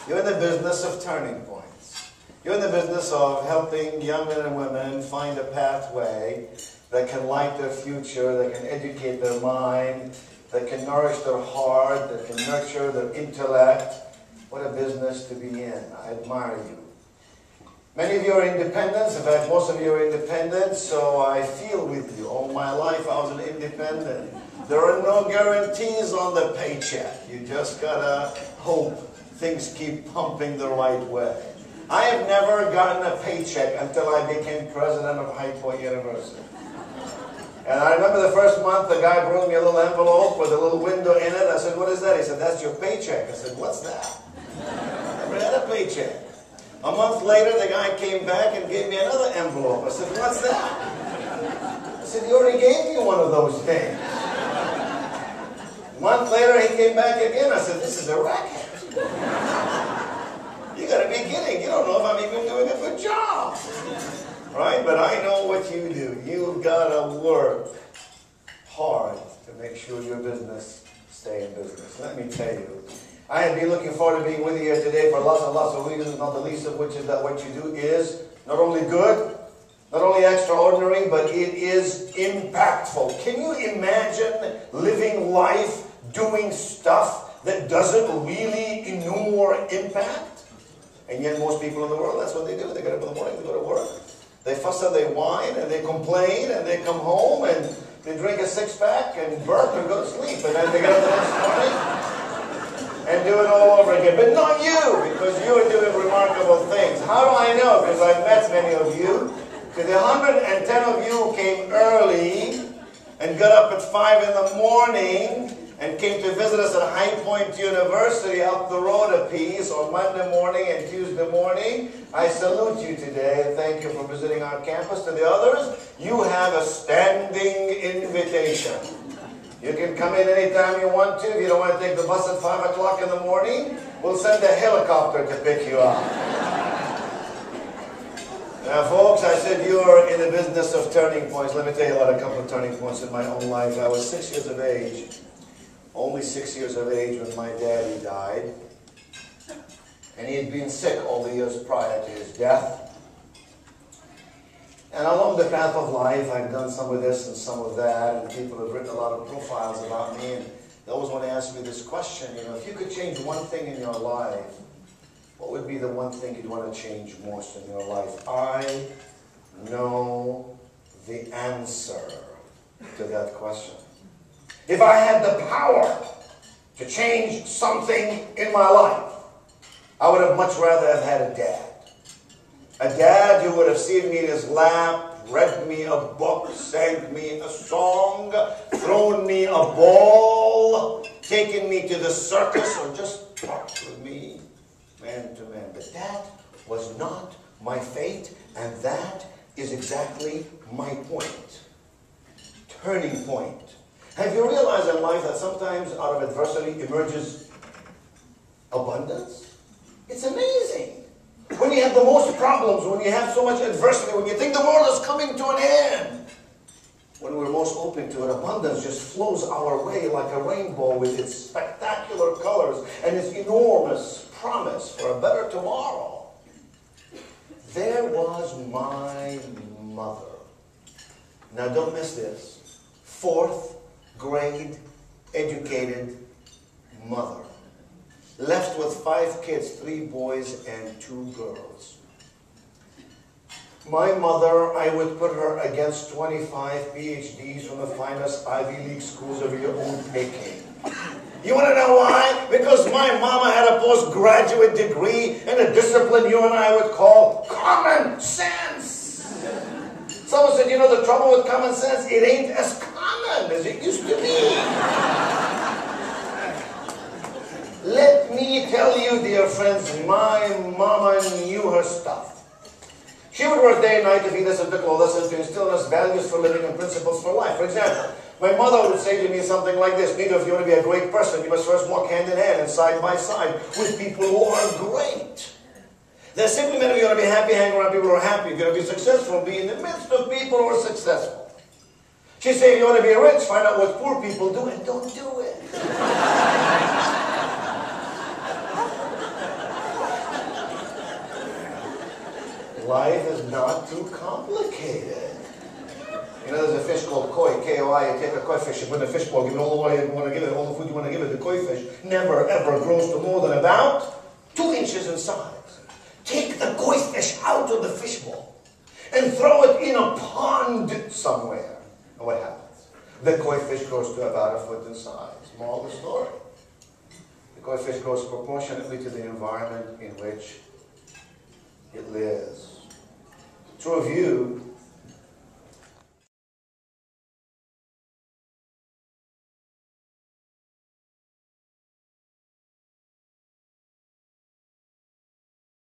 You're in the business of turning points. You're in the business of helping young men and women find a pathway that can light their future, that can educate their mind, that can nourish their heart, that can nurture their intellect. What a business to be in. I admire you. Many of you are independents. In fact, most of you are independent, so I feel with you. All my life I was an independent. There are no guarantees on the paycheck. You just gotta hope things keep pumping the right way. I have never gotten a paycheck until I became president of High Point University. And I remember the first month, the guy brought me a little envelope with a little window in it. I said, what is that? He said, that's your paycheck. I said, what's that? I never had a paycheck. A month later, the guy came back and gave me another envelope. I said, what's that? I said, you already gave me one of those things. A month later, he came back again. I said, this is a racket. You got to be kidding. You don't know if I'm even doing a good job. Right? But I know what you do. You've got to work hard to make sure your business stay in business. Let me tell you, I have been looking forward to being with you here today for lots and lots of reasons, not the least of which is that what you do is not only good, not only extraordinary, but it is impactful. Can you imagine living life doing stuff that doesn't really inure impact? And yet most people in the world, that's what they do. They get up in the morning, they go to work. They fuss and they whine and they complain and they come home and they drink a six-pack and burp and go to sleep. And then they get up the next morning and do it all over again. But not you, because you are doing remarkable things. How do I know? Because I've met many of you. Because the 110 of you who came early and got up at 5 in the morning and came to visit us at High Point University up the road a piece on Monday morning and Tuesday morning, I salute you today and thank you for visiting our campus. To the others, you have a standing invitation. You can come in anytime you want to. If you don't want to take the bus at 5 o'clock in the morning, we'll send a helicopter to pick you up. Now, folks, I said you are in the business of turning points. Let me tell you about a couple of turning points in my own life. I was 6 years of age. Only 6 years of age when my daddy died. And he had been sick all the years prior to his death. And along the path of life, I've done some of this and some of that, and people have written a lot of profiles about me, and they always want to ask me this question, you know, if you could change one thing in your life, what would be the one thing you'd want to change most in your life? I know the answer to that question. If I had the power to change something in my life, I would have much rather have had a dad. A dad who would have seated me in his lap, read me a book, sang me a song, thrown me a ball, taken me to the circus, or just talked with me man to man. But that was not my fate, and that is exactly my point. Turning point. Have you realized in life that sometimes out of adversity emerges abundance? It's amazing. When you have the most problems, when you have so much adversity, when you think the world is coming to an end, when we're most open to it, abundance just flows our way like a rainbow with its spectacular colors and its enormous promise for a better tomorrow. There was my mother. Now don't miss this. 4th grade educated mother. Left with 5 kids, 3 boys and 2 girls. My mother, I would put her against 25 PhDs from the finest Ivy League schools of your own picking. You want to know why? Because my mama had a postgraduate degree in a discipline you and I would call common sense. Someone said, you know, the trouble with common sense, it ain't as common as it used to be. Let me tell you, dear friends, my mama knew her stuff. She would work day and night to feed us and to clothe us and to instill in us values for living and principles for life. For example, my mother would say to me something like this: Nido, if you want to be a great person, you must first walk hand in hand and side by side with people who are great. That simply meant if you want to be happy, hang around people who are happy. If you want to be successful, be in the midst of people who are successful. She'd say, if you want to be rich, find out what poor people do and don't do it. Life is not too complicated. You know, there's a fish called koi, K-O-I. You take a koi fish, you put in a fish bowl, give it all the water you want to give it, all the food you want to give it. The koi fish never ever grows to more than about 2 inches in size. Take the koi fish out of the fish bowl and throw it in a pond somewhere. And what happens? The koi fish grows to about 1 foot in size. Moral of the story. The koi fish grows proportionately to the environment in which it lives. True of you,